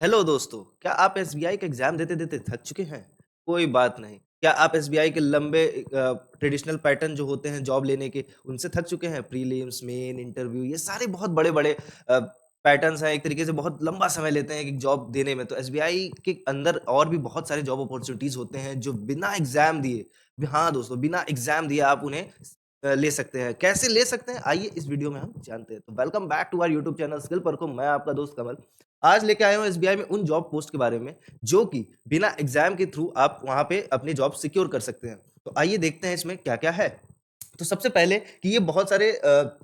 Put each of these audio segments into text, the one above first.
Hello दोस्तों, क्या आप एसबीआई का एग्जाम देते-देते थक चुके हैं? कोई बात नहीं। क्या आप एसबीआई के लंबे ट्रेडिशनल पैटर्न जो होते हैं जॉब लेने के, उनसे थक चुके हैं? प्रीलिम्स, मेन, इंटरव्यू ये सारे बहुत बड़े-बड़े पैटर्न्स हैं, एक तरीके से बहुत लंबा समय लेते हैं एक जॉब देने में। तो एसबीआई के अंदर और भी बहुत सारे जॉब अपॉर्च्युनिटीज़ होते हैं जो बिना एग्ज़ाम दिए हाँ दोस्तों, बिना एग्ज़ाम दिए आप उन्हें ले सकते हैं। कैसे ले सकते हैं? आइए इस वीडियो में हम जानते हैं। तो welcome back to our YouTube channel skill Parkho, मैं आपका दोस्त कमल। आज लेके आया हूँ एसबीआई में उन जॉब पोस्ट के बारे में, जो कि बिना एग्ज़ाम के थ्रू आप वहाँ पे अपनी जॉब सिक्योर कर सकते हैं। तो आइए देखते हैं इसमें क्या-क्या है। तो सबसे पहले कि ये बहुत सारे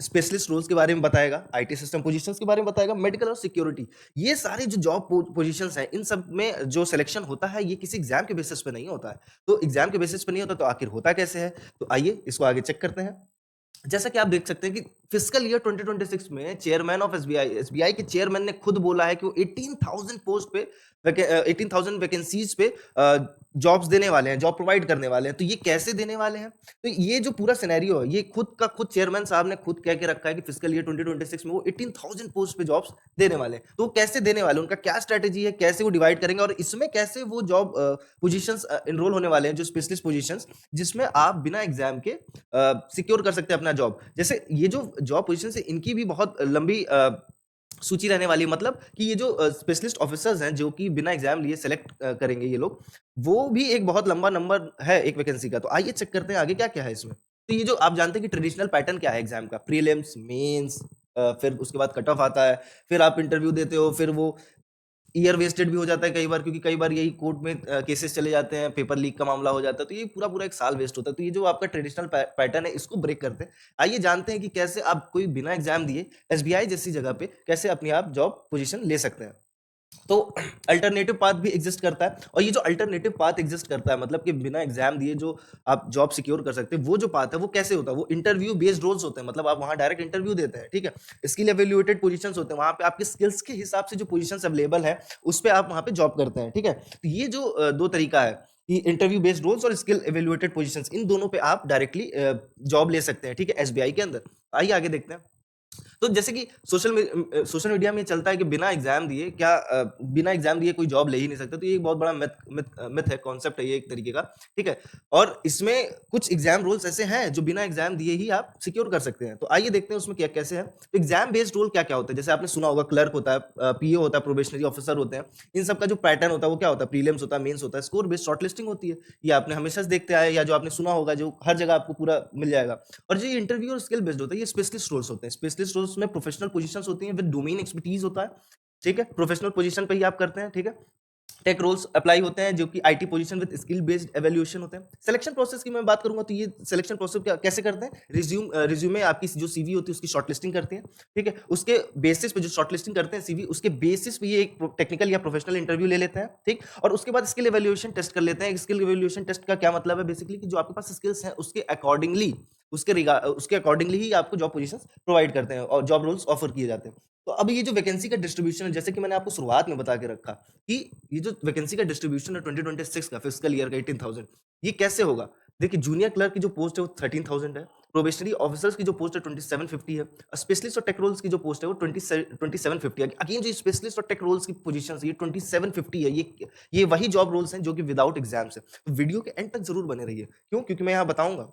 स्पेशलिस्ट रोल्स के बारे में बताएगा, आईटी सिस्टम पोजीशंस के बारे में बताएगा, मेडिकल और सिक्योरिटी। ये सारे जो जॉब पोजीशंस हैं, इन सब में जो सिलेक्शन होता है, ये किसी एग्ज़ाम के बेसिस पे नहीं होता है। तो एग्ज़ाम के बेसिस पे नहीं होता, तो आखिर होता कैसे है? तो आइए इसको आगे चेक करते हैं। जैसा कि आप देख सकते हैं कि फिस्कल ईयर 2026 में चेयरमैन ऑफ एसबीआई के चेयरमैन ने खुद बोला है कि वो 18,000 पोस्ट पे 18,000 वैकेंसीज पे जॉब्स देने वाले हैं, जॉब प्रोवाइड करने वाले हैं। तो ये कैसे देने वाले हैं? तो ये जो पूरा सिनेरियो है, ये खुद का खुद चेयरमैन साहब ने खुद कह के रखा है कि फिस्कल ईयर 2026 में वो 18,000 पोस्ट पे जॉब्स देने वाले हैं। तो वो कैसे देने वाले हैं? उनका क्या स्ट्रैटेजी है? कैसे वो डिवाइड करेंगे और इसमें कैसे वो जॉब पोजीशंस एनरोल होने वाले हैं, जो स्पेशलिस्ट पोजीशंस, जिसमें आप बिना एग्जाम के सिक्योर कर सकते हैं अपना जॉब। जैसे ये जो जॉब पोजीशन है इनकी भी बहुत लंबी सूची रहने वाली है, मतलब कि ये जो स्पेशलिस्ट ऑफिसर्स हैं जो कि बिना एग्जाम लिए सेलेक्ट करेंगे ये लोग, वो भी एक बहुत लंबा नंबर है एक वैकेंसी का। तो आइए चेक करते हैं आगे क्या-क्या है इसमें। तो ये जो आप जानते हैं कि ट्रेडिशनल पैटर्न क्या है एग्जाम का, प्रीलिम्स, मेंस, फिर उसके बाद कट ऑफ आता है, फिर आप इंटरव्यू देते हो, फिर वो ईयर वेस्टेड भी हो जाता है कई बार, क्योंकि कई बार यही कोर्ट में केसेस चले जाते हैं, पेपर लीक का मामला हो जाता है, तो ये पूरा-पूरा 1 साल वेस्ट होता है। तो ये जो आपका ट्रेडिशनल पैटर्न है, इसको ब्रेक करते हैं। आइए जानते हैं कि कैसे आप कोई बिना एग्ज़ाम दिए एसबीआई जैसी जगह पे कैसे अपनी आप जॉब पोज़ीशन ले सकते हैं। तो अल्टरनेटिव पाथ भी एग्जिस्ट करता है, और ये जो अल्टरनेटिव पाथ एग्जिस्ट करता है, मतलब कि बिना एग्जाम दिए जो आप जॉब सिक्योर कर सकते हैं, वो जो पाथ है वो कैसे होता है? वो इंटरव्यू बेस्ड रोल्स होते हैं, मतलब आप वहां डायरेक्ट इंटरव्यू देते हैं, ठीक है। स्किल एवेल्युएटेड पोजीशंस होते हैं, वहां पे आपके स्किल्स के हिसाब से जो पोजीशंस अवेलेबल है उस पर आप वहां पे जॉब करते हैं, ठीक है। तो ये जो दो तरीका है कि इंटरव्यू बेस्ड रोल्स और स्किल एवेल्युएटेड पोजीशंस, इन दोनों पे आप डायरेक्टली जॉब ले सकते हैं, ठीक है, एसबीआई के अंदर। आइए आगे देखते हैं। तो जैसे कि सोशल मीडिया में चलता है कि बिना एग्जाम दिए बिना एग्जाम दिए कोई जॉब ले ही नहीं सकता। तो ये एक बहुत बड़ा मिथ है, कॉन्सेप्ट है ये एक तरीके का, ठीक है। और इसमें कुछ एग्जाम रूल्स ऐसे हैं जो बिना एग्जाम दिए ही आप सिक्योर कर सकते हैं। तो आइए देखते हैं उसमें क्या कैसे है। तो एग्जाम बेस्ड रोल क्या क्या होता है, जैसे आपने सुना होगा, क्लर्क होता है, पीओ होता है, प्रोबेशनरी ऑफिसर होते हैं। इन सब का जो पैटर्न होता है वो क्या होता है? प्रीलिम्स होता है, मेंस होता है, स्कोर बेस्ड शॉर्टलिस्टिंग होती है। ये आपने हमेशा से देखते आए, या जो आपने सुना होगा, जो हर जगह आपको पूरा मिल जाएगा। और जो इंटरव्यू और स्किल बेस्ड होता है, ये स्पेशलिस्ट रोल्स होते हैं। स्पेशलिस्ट रोल्स में प्रोफेशनल पोजीशंस होती हैं विद डोमेन एक्सपर्टीज होता है, ठीक है। प्रोफेशनल पोजीशन पे ही आप करते हैं, ठीक है। टेक रोल्स अप्लाई होते हैं जो कि IT position with skill based evaluation होते हैं। सिलेक्शन प्रोसेस की मैं बात करूंगा, तो ये सिलेक्शन प्रोसेस कैसे करते हैं? रिज्यूमे आपकी जो सीवी होती है उसकी शॉर्टलिस्टिंग करते हैं, ठीक है। उसके बेसिस पे जो शॉर्टलिस्टिंग करते हैं सीवी, उसके बेसिस पे ये एक टेक्निकल या प्रोफेशनल इंटरव्यू ले लेते हैं, ठीक। और उसके बाद स्किल एवेल्यूएशन टेस्ट कर लेते हैं। स्किल एवेल्यूएशन टेस्ट का क्या मतलब है? बेसिकली कि जो आपके पास स्किल्स हैं उसके अकॉर्डिंगली ही आपको जॉब पोजीशन प्रोवाइड करते हैं और जॉब रोल्स ऑफर किए जाते हैं। तो अब ये जो वैकेंसी का डिस्ट्रीब्यूशन है, जैसे कि मैंने आपको शुरुआत में बता के रखा कि ये जो वैकेंसी का डिस्ट्रीब्यूशन है 2026 का फिस्कल ईयर का 18,000, ये कैसे होगा? देखिए, जूनियर क्लर्क की जो पोस्ट है वो 13,000 है, प्रोबेशनरी ऑफिसर्स की जो पोस्ट है 2750 है, स्पेशलिस्ट और टेक रोल्स की जो पोस्ट है वो 2750 है। अगेन जो स्पेशलिस्ट और टेक रोल्स की पोजीशन है ये 2750 है। ये वही जॉब रोल्स हैं जो कि विदाउट एग्जाम्स है। तो वीडियो के एंड तक जरूर बने रहिए। क्यों? क्योंकि मैं यहाँ बताऊंगा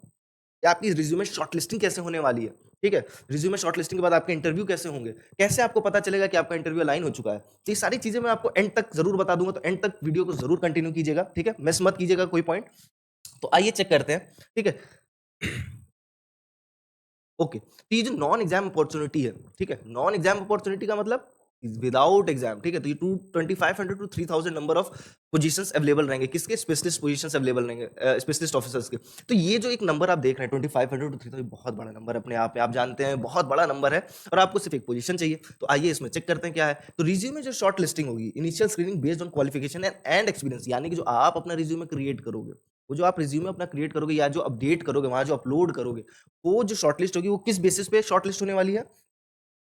कि आपकी रिज्यूमे शॉर्टलिस्टिंग कैसे होने वाली है, ठीक है। रिज्यूमे शॉर्टलिस्टिंग के बाद आपके इंटरव्यू कैसे होंगे, कैसे आपको पता चलेगा कि आपका इंटरव्यू अलाइन हो चुका है। तो ये सारी चीजें मैं आपको एंड तक जरूर बता दूंगा, तो एंड तक वीडियो को जरूर कंटिन्यू कीजिएगा, ठीक है, मिस मत कीजिएगा कोई पॉइंट। तो आइए चेक करते हैं, ठीक है। ओके, तो ये जो नॉन एग्जाम अपॉर्चुनिटी है, ठीक है, नॉन एग्जाम अपॉर्चुनिटी का मतलब विदाउट एग्जाम, ठीक है। तो ये 2500 to 3000 number of positions available रहेंगे, किसके? स्पेशलिस्ट पोजीशंस अवेलेबल रहेंगे, स्पेशलिस्ट ऑफिसर्स के। तो ये जो एक नंबर आप देख रहे हैं 2500 टू 3000, बहुत बड़ा नंबर अपने आप में, आप जानते हैं बहुत बड़ा नंबर है, और आपको सिर्फ एक पोजीशन चाहिए। तो आइए इसमें चेक करते हैं क्या है। तो रिज्यूमे जो शॉर्ट लिस्टिंग होगी, initial screening based on qualification and experience, यानी कि जो आप अपना रिज्यूमे क्रिएट करोगे, वो जो आप रिज्यूमे अपना क्रिएट करोगे या जो अपडेट करोगे, वहां जो अपलोड करोगे, वो जो शॉर्टलिस्ट होगी वो किस बेसिस पे शॉर्टलिस्ट होने वाली है?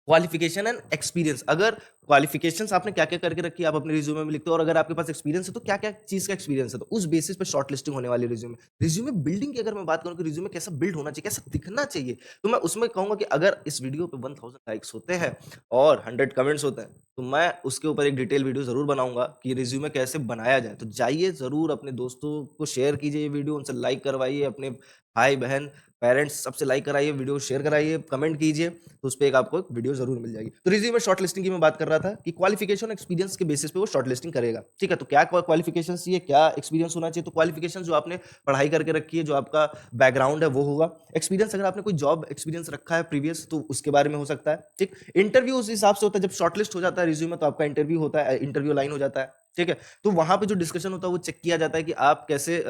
Qualification and experience. अगर क्वालिफिकेशंस आपने क्या-क्या करके रखी है, आप अपने रिज्यूमे में लिखते हो, और अगर आपके पास एक्सपीरियंस है तो क्या-क्या चीज़ का एक्सपीरियंस है, तो उस बेसिस पे शॉर्ट लिस्टिंग होने वाली है रिज्यूमे। रिज्यूमे बिल्डिंग की अगर मैं बात करूँ कि रिज्यूमे कैसा बिल्ड होना चाहिए, कैसा दिखना चाहिए, तो मैं उसमें कहूँगा कि अगर इस वीडियो पे 1000 लाइक्स होते हैं और 100 कमेंट्स होते हैं, तो मैं उसके ऊपर एक डिटेल वीडियो ज़रूर बनाऊँगा कि रिज्यूमे कैसे बनाया जाए। तो जाइए ज़रूर अपने दोस्तों को शेयर कीजिए ये वीडियो, उनसे लाइक करवाइए, अपने भाई-बहन, पेरेंट्स सबसे लाइक कराइए, वीडियो शेयर कराइए, कमेंट कीजिए, तो उसपे एक आपको एक वीडियो ज़रूर मिल जाएगी। तो रिज्यूमे शॉर्ट लिस्टिंग की मैं बात कर रहा था कि क्वालिफिकेशन एक्सपीरियंस के बेसिस पे वो शॉर्ट लिस्टिंग करेगा। ठीक है? तो क्या क्वालिफिकेशंस चाहिए, क्या एक्सपीरियंस होना चाहिए? तो क्वालिफिकेशन जो आपने पढ़ाई करके रखी है, जो आपका बैकग्राउंड है वो होगा। एक्सपीरियंस अगर आपने कोई जॉब एक्सपीरियंस रखा है प्रीवियस, तो उसके बारे में हो सकता है। ठीक? इंटरव्यू उस हिसाब से होता है, जब शॉर्ट लिस्ट हो जाता है रिज्यूमे, तो आपका इंटरव्यू होता है, इंटरव्यू लाइन हो जाता है। ठीक है? तो वहाँ पे जो डिस्कशन होता है वो चेक किया जाता है कि आप कैसे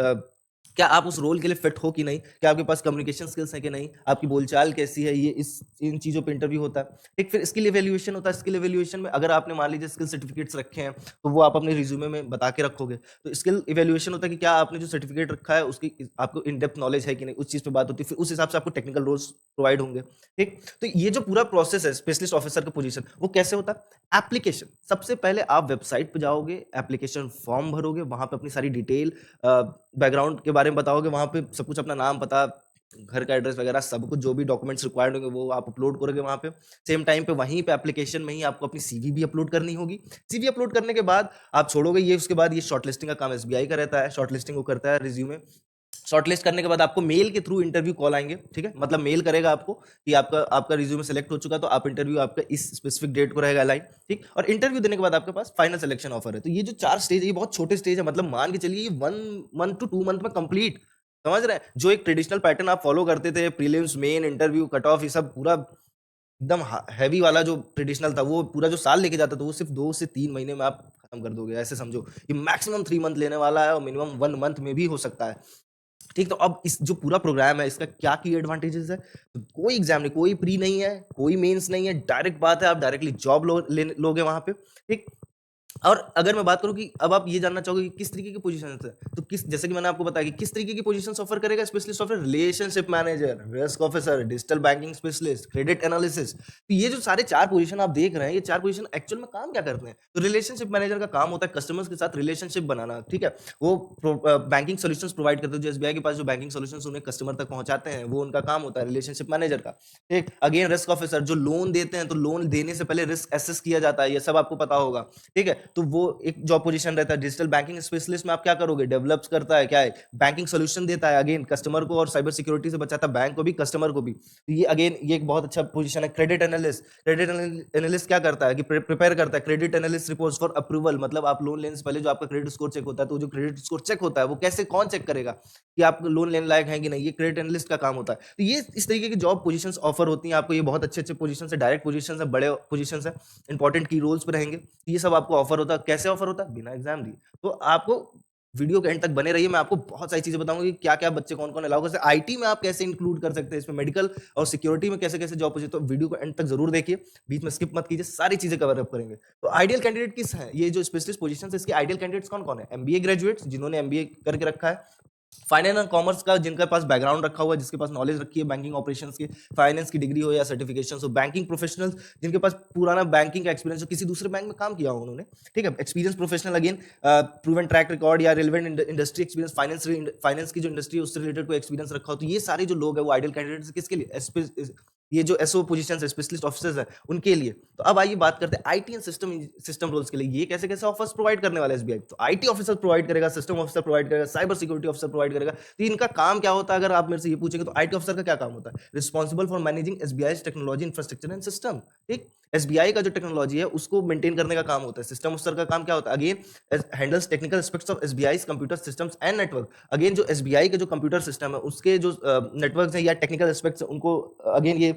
क्या आप उस रोल के लिए फिट हो कि नहीं? क्या आपके पास कम्युनिकेशन स्किल्स हैं कि नहीं? आपकी बोलचाल कैसी है? ये इस इन चीज़ों पे इंटरव्यू होता है। एक फिर स्किल इवैल्यूएशन होता है। स्किल इवैल्यूएशन में अगर आपने मान लीजिए स्किल सर्टिफिकेट्स रखे हैं, तो वो आप अपने रिज्यूमे में बता के रखोगे। तो स्किल इवैल्यूएशन होता है कि क्या आपने जो सर्टिफिकेट रखा है उसकी आपको इन डेप्थ नॉलेज है कि नहीं? उस चीज़ पे बात होती है। फिर उस हिसाब से आपको टेक्निकल रोल्स प्रोवाइड होंगे। ठीक? तो ये जो पूरा प्रोसेस है स्पेशलिस्ट ऑफिसर का पोजीशन, वो कैसे होता है? एप्लीकेशन। सबसे पहले आप वेबसाइट पे जाओगे, एप्लीकेशन फॉर्म भरोगे, वहाँ पे अपनी सारी डिटेल बैकग्राउंड के बारे में बताओगे, वहाँ पे सब कुछ अपना नाम, पता, घर का एड्रेस वगैरह सब कुछ जो भी डॉक्यूमेंट्स रिक्वायर्ड होंगे वो आप अपलोड करोगे वहाँ पे। सेम टाइम पे वहीं पे एप्लीकेशन में ही आपको अपनी सीवी भी अपलोड करनी होगी। सीवी अपलोड करने के बाद आप छोड़ोगे ये, उसके बाद ये शॉर्टलिस्टिंग का काम एसबीआई का रहता है, शॉर्टलिस्टिंग वो करता है रिज्यूमे। शॉर्टलिस्ट करने के बाद आपको मेल के थ्रू इंटरव्यू कॉल आएंगे। ठीक है? मतलब मेल करेगा आपको कि आपका आपका रिज्यूमे सेलेक्ट हो चुका, तो आप इंटरव्यू आपका इस स्पेसिफिक डेट को रहेगा अलाइन। ठीक? और इंटरव्यू देने के बाद आपके पास फाइनल सिलेक्शन ऑफर है। तो ये जो 4 स्टेज है, ये बहुत छोटे स्टेज है, मतलब मान के चलिए ये 1 मंथ टू 2 मंथ में कंप्लीट। समझ रहे हैं? जो एक ट्रेडिशनल पैटर्न आप फॉलो करते थे, prelims, main, interview, cut of, ये सब पूरा एकदम हैवी वाला जो ट्रेडिशनल था, वो पूरा जो साल लेके जाता था, वो सिर्फ 2 से 3 महीने में आप खत्म कर दोगे। ऐसे समझो कि मैक्सिमम 3 मंथ लेने वाला है और मिनिमम 1 मंथ में भी हो सकता है। ठीक, तो अब इस जो पूरा प्रोग्राम है, इसका क्या की एडवांटेजेस है? तो कोई एग्जाम नहीं, कोई प्री नहीं है, कोई मेंस नहीं है, डायरेक्ट बात है, आप डायरेक्टली जॉब लोगे वहां पे। ठीक। और अगर मैं बात करूं कि अब आप ये जानना चाहोगे कि किस तरीके की पोजीशन है, तो किस, जैसे कि मैंने आपको बताया कि किस तरीके की पोजीशन ऑफर करेगा specialist offer, relationship manager, risk officer, digital banking specialist, credit analysis. तो ये जो सारे 4 पोजीशन आप देख रहे हैं, ये 4 पोजीशन एक्चुअल में काम क्या करते हैं? तो रिलेशनशिप मैनेजर का काम होता है कस्टमर्स के साथ रिलेशनशिप बनाना। ठीक है? वो बैंकिंग सॉल्यूशंस प्रोवाइड करते हैं, जो एसबीआई के पास जो बैंकिंग सॉल्यूशंस उन्हें कस्टमर तक पहुंचाते हैं, वो उनका काम होता है रिलेशनशिप मैनेजर का। ठीक, अगेन रिस्क ऑफिसर, जो लोन देते हैं, तो लोन देने से पहले रिस्क एसेस किया जाता है, ये सब आपको पता होगा। ठीक है? तो वो एक जॉब पोजीशन रहता है। डिजिटल बैंकिंग स्पेशलिस्ट में आप क्या करोगे? डेवलप्स करता है, क्या है, बैंकिंग सोल्यूशन देता है, अगेन कस्टमर को, और साइबर सिक्योरिटी से बचाता है बैंक को भी, कस्टमर को भी। तो ये अगेन ये एक बहुत अच्छा पोजीशन है। क्रेडिट एनालिस्ट, क्रेडिट एनालिस्ट क्या करता है कि प्रिपेयर करता है credit analyst reports for approval. मतलब आप लोन लेने से पहले जो आपका क्रेडिट स्कोर चेक होता है, तो जो क्रेडिट स्कोर चेक होता है वो कैसे, कौन चेक करेगा कि आप लोन लेने लायक हैं कि नहीं, ये क्रेडिट एनालिस्ट का काम होता है। तो ये इस तरीके की जॉब पोजीशंस ऑफर होती हैं आपको। ये बहुत अच्छे अच्छे पोजीशन है, डायरेक्ट पोजीशन है, बड़े पोजीशन है, इंपॉर्टेंट की रोल्स पे रहेंगे। ये सब आपको ऑफर होता है। कैसे ऑफर होता है? बिना एग्जाम दिए। तो आपको वीडियो के एंड तक बने रहिए, मैं आपको बहुत सारी चीजें बताऊंगा कि क्या क्या बच्चे कौन कौन अलाउ कर सकते हैं, आईटी में आप कैसे इंक्लूड कर सकते हैं इसमें, मेडिकल और सिक्योरिटी में कैसे कैसे जॉब, तो वीडियो को एंड तक जरूर देखिए, बीच में स्किप मत कीजिए, सारी चीजें कवर अप करेंगे। तो आइडियल कैंडिडेट किस है, ये जो स्पेशलिस्ट पोजीशन है, इसके आइडियल कैंडिडेट्स कौन कौन है? एमबीए ग्रेजुएट्स, जिन्होंने एमबीए करके रखा है, फाइनेंस एंड कॉमर्स का जिनके पास बैकग्राउंड रखा हुआ है, जिसके पास नॉलेज रखी है बैंकिंग ऑपरेशंस की, फाइनेंस की डिग्री हो या सर्टिफिकेशन हो, बैंकिंग प्रोफेशनल्स, जिनके पास पुराना बैंकिंग का एक्सपीरियंस हो, किसी दूसरे बैंक में काम किया हो उन्होंने। ठीक है? Experience professional, again proven track record या रिलेवेंट इंडस्ट्री एक्सपीरियंस, फाइनेंस की जो इंडस्ट्री है उससे रिलेटेड कोई एक्सपीरियंस रखा हो। तो ये सारे जो लोग हैं वो आइडियल कैंडिडेट्स किसके लिए? ये जो एसओ पोजीशन है, स्पेशलिस्ट ऑफिसर्स हैं, उनके लिए। तो अब आइए बात करते हैं आईटी एंड सिस्टम रोल्स के लिए ये कैसे कैसे ऑफर्स प्रोवाइड करने वाला है एसबीआई। तो आईटी ऑफिसर प्रोवाइड करेगा, सिस्टम ऑफिसर प्रोवाइड करेगा, साइबर सिक्योरिटी ऑफिसर प्रोवाइड करेगा। तो इनका काम क्या होता है? अगर आप मेरे से ये पूछेंगे तो आईटी ऑफिसर का क्या काम होता है? Responsible for managing SBI technology infrastructure and system. ठीक, एसबीआई का जो टेक्नोलॉजी है उसको मेंटेन करने का काम होता है। सिस्टम ऑफिसर का काम क्या होता है? Again handles technical aspects of SBI computer systems and network. Again जो एसबीआई के जो कंप्यूटर सिस्टम है उसके जो नेटवर्क है या टेक्निकल एस्पेक्ट्स उनको अगेन ये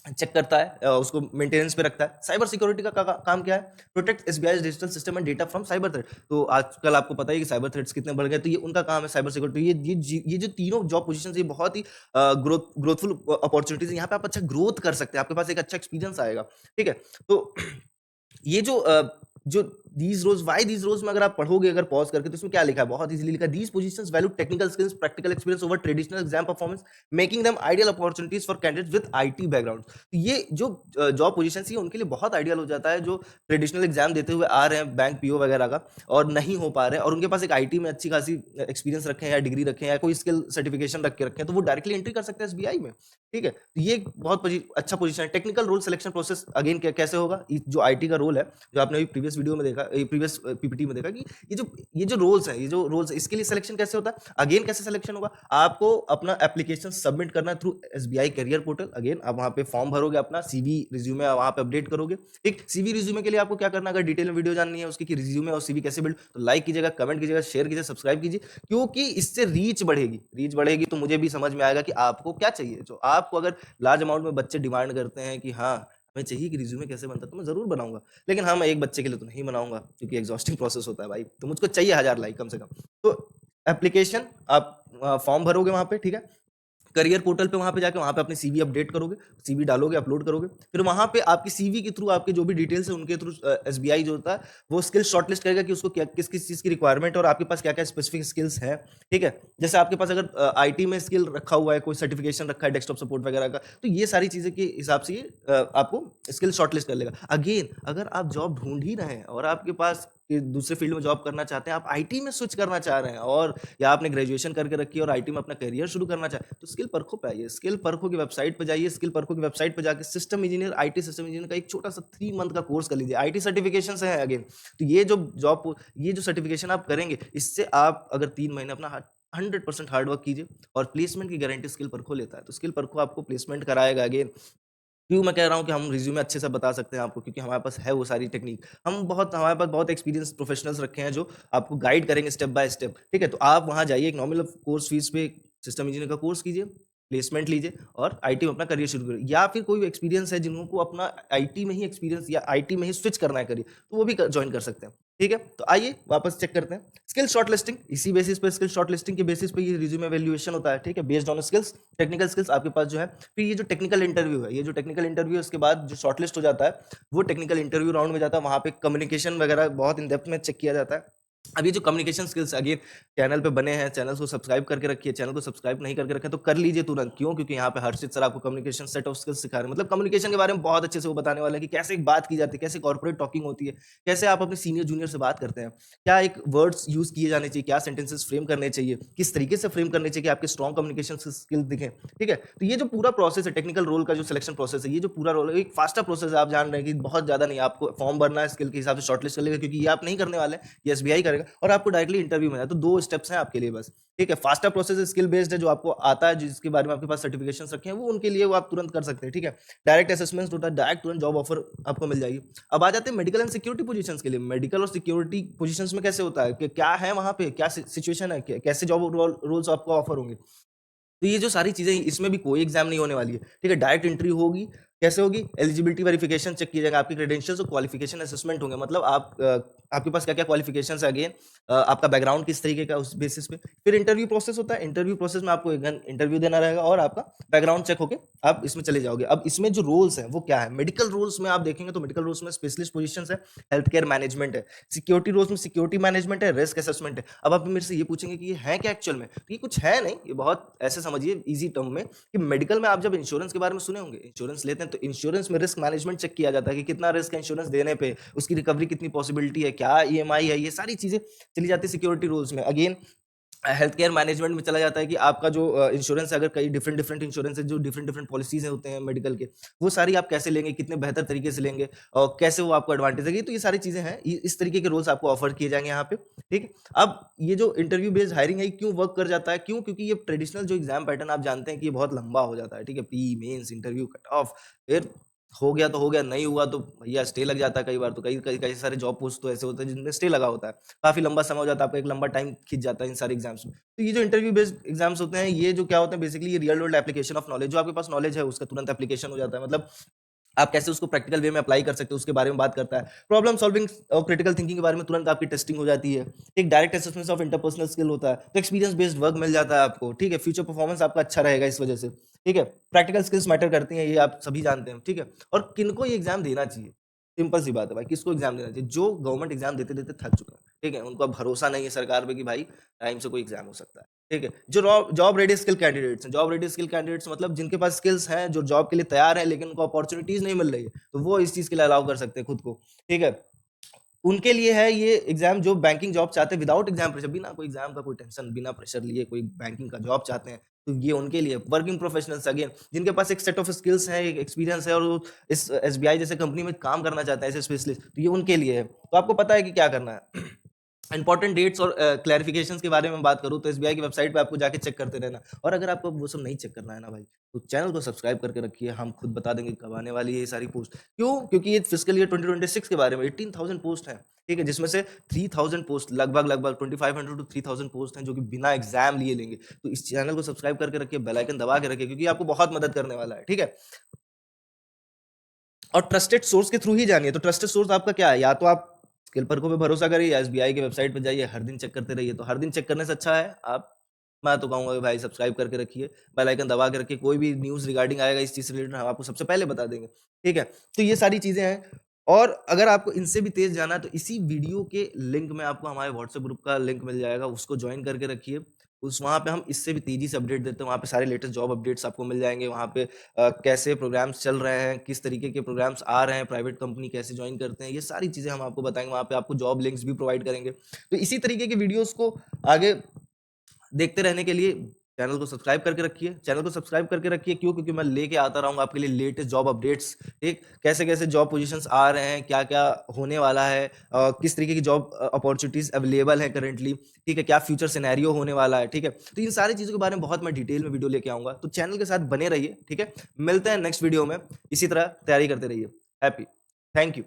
चेक करता है, उसको मेंटेनेंस पे रखता है। साइबर सिक्योरिटी का काम क्या है? Protect SBI digital system and data from cyber threat. तो आजकल आपको पता है कि साइबर थ्रेट्स कितने बढ़ गए, तो ये उनका काम है साइबर सिक्योरिटी। ये जो तीनों जॉब पोजीशन ये बहुत ही ग्रोथफुल अपॉर्चुनिटीज है। यहाँ पे आप अच्छा ग्रोथ कर सकते हैं, आपके पास एक अच्छा एक्सपीरियंस आएगा। ठीक है? तो ये जो these roles, why these roles में अगर आप पढ़ोगे अगर पॉज करके तो इसमें क्या लिखा है, बहुत इजीली लिखा है, these positions value technical skills practical experience over traditional exam performance, making them ideal opportunities for candidates with IT background. ये जो जॉब पोजीशन है उनके लिए बहुत आइडियल हो जाता है जो ट्रेडिशनल एग्जाम देते हुए आ रहे हैं बैंक पीओ वगैरह का और नहीं हो पा रहे हैं और उनके पास एक आईटी में अच्छी खासी एक्सपीरियंस रखे हैं या डिग्री रखे हैं या कोई स्किल सर्टिफिकेशन रख के रखे हैं, तो वो डायरेक्टली एंट्री कर सकते हैं एसबीआई में। ठीक है, तो ये एक बहुत अच्छा पोजीशन है। Technical role selection process again कैसे होगा, जो आईटी का रोल है जो आपने अभी प्रीवियस वीडियो में देखा, प्रीवियस पीपीटी में देखा कि ये जो रोल्स है, इसके लिए सिलेक्शन कैसे होता है, अगेन कैसे सिलेक्शन होगा, आपको अपना एप्लीकेशन सबमिट करना है through SBI career portal. Again आप वहां पे फॉर्म भरोगे, अपना सीवी रिज्यूमे वहां पे अपडेट करोगे। ठीक, सीवी रिज्यूमे के लिए आपको क्या करना है, अगर डिटेल में वीडियो जाननी है उसकी कि रिज्यूमे और सीवी कैसे बिल्ड, तो लाइक कीजिएगा, कमेंट कीजिएगा, शेयर कीजिए, सब्सक्राइब कीजिए, क्योंकि इससे रीच बढ़ेगी तो मुझे भी समझ में आएगा कि आपको क्या चाहिए। जो आपको अगर लार्ज अमाउंट में बच्चे डिमांड करते हैं कि हाँ हमें चाहिए कि रिज्यूमे कैसे बनता है, तो मैं जरूर बनाऊंगा, लेकिन हाँ मैं एक बच्चे के लिए तो नहीं बनाऊंगा क्योंकि एग्जॉस्टिंग प्रोसेस होता है भाई, तो मुझको चाहिए 1000 लाइक कम से कम। तो एप्लीकेशन आप फॉर्म भरोगे वहां पे, ठीक है, करियर पोर्टल पे वहां पे जाके वहां पे अपनी सीवी अपडेट करोगे, सीवी डालोगे, अपलोड करोगे, फिर वहां पे आपकी सीवी के थ्रू आपके जो भी डिटेल्स है उनके थ्रू एसबीआई जो होता है वो स्किल शॉर्टलिस्ट करेगा कि उसको क्या किस किस चीज की रिक्वायरमेंट और आपके पास क्या क्या स्पेसिफिक स्किल्स हैं। ठीक है, जैसे आपके पास अगर आईटी में स्किल रखा हुआ है, कोई सर्टिफिकेशन रखा है डेस्कटॉप सपोर्ट वगैरह का, तो ये सारी चीजें के हिसाब से ये आपको स्किल शॉर्टलिस्ट कर लेगा। अगेन अगर आप जॉब ढूंढ ही रहे हैं और आपके पास दूसरे फील्ड में जॉब करना चाहते हैं, आप आईटी में स्विच करना चाह रहे हैं और या आपने ग्रेजुएशन करके रखी है और आईटी में अपना करियर शुरू करना चाहे, तो स्किल परखो पे आइए, स्किल परखो की वेबसाइट पे जाइए, स्किल परखो की वेबसाइट पे जाके system engineer, IT system engineer का एक छोटा सा 3 मंथ का कोर्स कर लीजिए। आईटी सर्टिफिकेशन है अगेन, तो ये जो सर्टिफिकेशन आप करेंगे, इससे आप अगर 3 महीने अपना 100% हार्डवर्क कीजिए और प्लेसमेंट की गारंटी स्किल परखो लेता है, तो स्किल परखो आपको प्लेसमेंट कराएगा। अगेन क्यों मैं कह रहा हूँ कि हम रिज्यूमे अच्छे से बता सकते हैं आपको, क्योंकि हमारे पास है वो सारी टेक्निक, हमारे पास बहुत एक्सपीरियंस प्रोफेशनल्स रखे हैं जो आपको गाइड करेंगे स्टेप बाय स्टेप। ठीक है, तो आप वहाँ जाइए, एक नॉमिनल कोर्स फीस पे सिस्टम इंजीनियर का कोर्स कीजिए, प्लेसमेंट लीजिए और आईटी में अपना करियर शुरू करिए। या फिर कोई एक्सपीरियंस है जिनको अपना आईटी में ही एक्सपीरियंस या आईटी में ही स्विच करना है करिए, तो वो भी ज्वाइन कर सकते हैं। ठीक है, तो आइए वापस चेक करते हैं स्किल शॉर्टलिस्टिंग। इसी बेसिस पे, स्किल शॉर्टलिस्टिंग के बेसिस पे ये रिज्यूमे वैल्यूएशन होता है। ठीक है, based on skills, technical skills आपके पास जो है, फिर ये जो टेक्निकल इंटरव्यू है, उसके बाद जो शॉर्टलिस्ट हो जाता है वो टेक्निकल इंटरव्यू राउंड में जाता है। वहां पे कम्युनिकेशन वगैरह बहुत इन डेप्थ में चेक किया जाता है। अब ये जो कम्युनिकेशन स्किल्स अगेन चैनल पे बने हैं, चैनल को सब्सक्राइब करके रखिए, चैनल को सब्सक्राइब नहीं करके रखें तो कर लीजिए तुरंत। क्यों? क्योंकि यहाँ पे हर्षित सर आपको कम्युनिकेशन सेट ऑफ स्किल्स सिखा रहे हैं, मतलब कम्युनिकेशन के बारे में बहुत अच्छे से वो बताने वाले हैं कि कैसे एक बात की जाती है, कैसे कॉर्पोरेट टॉकिंग होती है, कैसे आप अपने सीनियर जूनियर से बात करते हैं, क्या एक वर्ड्स यूज किए जाने चाहिए, क्या सेंटेंसेस फ्रेम करने चाहिए, किस तरीके से फ्रेम करने चाहिए कि आपके स्ट्रॉन्ग कम्युनिकेशन स्किल दिखे। ठीक है, तो ये जो पूरा प्रोसेस है टेक्निकल रोल का, जो सिलेक्शन प्रोसेस है, ये जो पूरा रोल है एक फास्टर प्रोसेस है। आप जान रहे हैं कि बहुत ज्यादा नहीं, आपको फॉर्म भरना है, स्किल के हिसाब से शॉर्टलिस्ट कर लेगा, क्योंकि ये आप नहीं करने वाले हैं, ये एसबीआई करेगा और आपको डायरेक्टली इंटरव्यू में है। तो 2 स्टेप्स हैं आपके लिए बस। ठीक है, फास्टर प्रोसेस स्किल बेस्ड है, जो आपको आता है, जिसके बारे में आपके पास सर्टिफिकेशन रखे हैं, वो उनके लिए वो आप तुरंत कर सकते हैं। ठीक है, डायरेक्ट असेसमेंट होता है, डायरेक्ट तुरंत जॉब ऑफर आपको मिल जाएगी। अब आ जाते हैं मेडिकल एंड सिक्योरिटी पोजीशंस के लिए। मेडिकल और सिक्योरिटी पोजीशंस में कैसे होता है कि क्या है वहां पे, क्या सिचुएशन है, कैसे जॉब रोल्स आपको ऑफर होंगे। तो ये जो सारी चीजें, इसमें भी कोई एग्जाम नहीं होने वाली है। ठीक है, डायरेक्ट एंट्री होगी। कैसे होगी? एलिजिबिलिटी वेरिफिकेशन चेक किया जाएगा, आपकी क्रेडेंशियल्स और क्वालिफिकेशन असेसमेंट होंगे, मतलब आपके पास क्या क्या क्वालिफिकेशन है, अगेन आपका बैकग्राउंड किस तरीके का, उस बेसिस पे फिर इंटरव्यू प्रोसेस होता है। इंटरव्यू प्रोसेस में आपको एक इंटरव्यू देना रहेगा और आपका बैकग्राउंड चेक होके आप इसमें चले जाओगे। अब इसमें जो रोल्स हैं वो क्या है, मेडिकल रोल्स में आप देखेंगे तो मेडिकल रोल्स में स्पेशलिस्ट पोजीशंस है, हेल्थ केयर मैनेजमेंट है। सिक्योरिटी रोल्स में सिक्योरिटी मैनेजमेंट है, रिस्क असेसमेंट है। अब आप मेरे से ये पूछेंगे कि ये है क्या एक्चुअल में, तो ये कुछ है नहीं, ये बहुत ऐसे समझिए इजी टर्म में कि मेडिकल में आप जब इंश्योरेंस के बारे में सुने होंगे, इंश्योरेंस लेते हैं तो इंश्योरेंस में रिस्क मैनेजमेंट चेक किया जाता है कि कितना रिस्क है इंश्योरेंस देने पे, उसकी रिकवरी कितनी पॉसिबिलिटी है, क्या ईएमआई है, ये सारी चीजें चली जाती है सिक्योरिटी रूल्स में। अगेन हेल्थ केयर मैनेजमेंट में चला जाता है कि आपका जो इंश्योरेंस है, अगर कई डिफरेंट डिफरेंट इंश्योरेंस है, जो डिफरेंट डिफरेंट पॉलिसीज होते हैं मेडिकल के, वो सारी आप कैसे लेंगे, कितने बेहतर तरीके से लेंगे और कैसे वो आपको एडवांटेज देगी। तो ये सारी चीजें हैं, इस तरीके के रोल्स आपको ऑफर किए जाएंगे यहाँ पे। ठीक है, अब ये जो इंटरव्यू बेस्ड हायरिंग है क्यों वर्क कर जाता है, क्यों? क्योंकि ये ट्रेडिशनल जो एग्जाम पैटर्न आप जानते हैं कि ये बहुत लंबा हो जाता है। ठीक है, pre mains interview cut off, फिर हो गया तो हो गया, नहीं हुआ तो भैया स्टे लग जाता है कई बार। तो कई कई कई सारे जॉब पोस्ट तो ऐसे होते हैं जिनमें स्टे लगा होता है, काफी लंबा समय हो जाता है, आपका एक लंबा टाइम खिंच जाता है इन सारे एग्जाम्स में। तो ये जो इंटरव्यू बेस्ड एग्जाम्स होते हैं, ये जो क्या होते हैं बेसिकली, ये real world application of knowledge, जो आपके पास नॉलेज है उसका तुरंत एप्लीकेशन हो जाता है, मतलब आप कैसे उसको प्रैक्टिकल वे में अप्लाई कर सकते हो उसके बारे में बात करता है। प्रॉब्लम सॉल्विंग और क्रिटिकल थिंकिंग के बारे में तुरंत आपकी टेस्टिंग हो जाती है। एक direct assessment of interpersonal skill होता है, तो एक्सपीरियंस बेस्ड वर्क मिल जाता है आपको। ठीक है, फ्यूचर परफॉर्मेंस आपका अच्छा रहेगा इस वजह से। ठीक है, प्रैक्टिकल स्किल्स मैटर करती हैं, ये आप सभी जानते हैं। ठीक है, और किनको ये एग्जाम देना चाहिए, सिंपल सी बात है भाई, किसको एग्जाम देना चाहिए? जो गवर्नमेंट एग्जाम देते देते थक चुका है, ठीक है, उनको अब भरोसा नहीं है सरकार पे कि भाई टाइम से कोई एग्जाम हो सकता है, ठीक है। जो जॉब रेडी स्किल कैंडिडेट्स हैं, जॉब रेडी स्किल कैंडिडेट्स मतलब जिनके पास स्किल्स हैं, जो जॉब के लिए तैयार है लेकिन उनको अपॉर्चुनिटीज नहीं मिल रही है, तो वो इस चीज के लिए अलाउ कर सकते हैं खुद को, ठीक है। उनके लिए है ये एग्जाम, जो बैंकिंग जॉब चाहते हैं विदाउट एग्जाम प्रेशर, बिना कोई एग्जाम का कोई टेंशन, बिना प्रेशर लिए कोई बैंकिंग का जॉब चाहते हैं, तो ये उनके लिए। वर्किंग प्रोफेशनल्स अगेन, जिनके पास एक सेट ऑफ स्किल्स है, एक एक्सपीरियंस है और वो इस एसबीआई जैसे कंपनी में काम करना चाहते हैं एज ए स्पेशलिस्ट, तो ये उनके लिए है। तो आपको पता है कि क्या करना है। इंपॉर्टेंट डेट्स और क्लैरिफिकेशंस के बारे में बात करूं तो एसबीआई की वेबसाइट पे आपको जाके चेक करते रहना। और अगर आपको वो सब नहीं चेक करना है ना भाई, तो चैनल को सब्सक्राइब करके रखिए, हम खुद बता देंगे कब आने वाली है ये सारी पोस्ट। क्यों? क्योंकि ये फिजिकल ईयर 2026 के बारे में 18,000 पोस्ट हैं, ठीक है, जिसमें से 3,000 पोस्ट, लगभग लगभग 2500 टू 3,000 पोस्ट हैं जो कि बिना एग्जाम लिए लेंगे। तो इस चैनल को सब्सक्राइब करके रखिए, बेल आइकन दबा के रखिए, क्योंकि आपको बहुत मदद करने वाला है, ठीक है। और ट्रस्टेड सोर्स के थ्रू ही जानिए। तो ट्रस्टेड सोर्स आपका क्या है? या तो आप स्किल पर को पे भरोसा करिए, या एसबीआई की वेबसाइट पे जाइए, हर दिन चेक करते रहिए। तो हर दिन चेक करने से अच्छा है आप, मैं तो कहूंगा कि भाई सब्सक्राइब करके रखिए, बेल आइकन दबा के रखिए, कोई भी न्यूज़ रिगार्डिंग आएगा इस चीज़ से रिलेटेड हम आपको सबसे पहले बता देंगे, ठीक है। तो ये सारी चीज़ें हैं। और अगर आपको इनसे भी तेज जाना है तो इसी वीडियो के लिंक में आपको हमारे व्हाट्सएप ग्रुप का लिंक मिल जाएगा, उसको ज्वाइन करके रखिए। उस वहाँ पे हम इससे भी तेजी से अपडेट देते हैं, वहाँ पे सारे लेटेस्ट जॉब अपडेट्स आपको मिल जाएंगे। वहाँ पे कैसे प्रोग्राम्स चल रहे हैं, किस तरीके के प्रोग्राम्स आ रहे हैं, प्राइवेट कंपनी कैसे ज्वाइन करते हैं, ये सारी चीज़ें हम आपको बताएंगे। वहाँ पे आपको जॉब लिंक्स भी प्रोवाइड करेंगे। तो इसी तरीके की वीडियोस को आगे देखते रहने के लिए चैनल को सब्सक्राइब करके रखिए। चैनल को सब्सक्राइब करके रखिए क्यों? क्योंकि मैं लेके आता रहूंगा आपके लिए लेटेस्ट जॉब अपडेट्स, ठीक, कैसे कैसे जॉब पोजीशंस आ रहे हैं, क्या क्या होने वाला है, किस तरीके की जॉब अपॉर्चुनिटीज अवेलेबल है करेंटली, ठीक है, क्या फ्यूचर सिनेरियो होने वाला है, ठीक है। तो इन सारी चीज़ों के बारे में बहुत मैं डिटेल में वीडियो लेके आऊंगा, तो चैनल के साथ बने रहिए, ठीक है। मिलते हैं नेक्स्ट वीडियो में, इसी तरह तैयारी करते रहिए। Happy, thank you.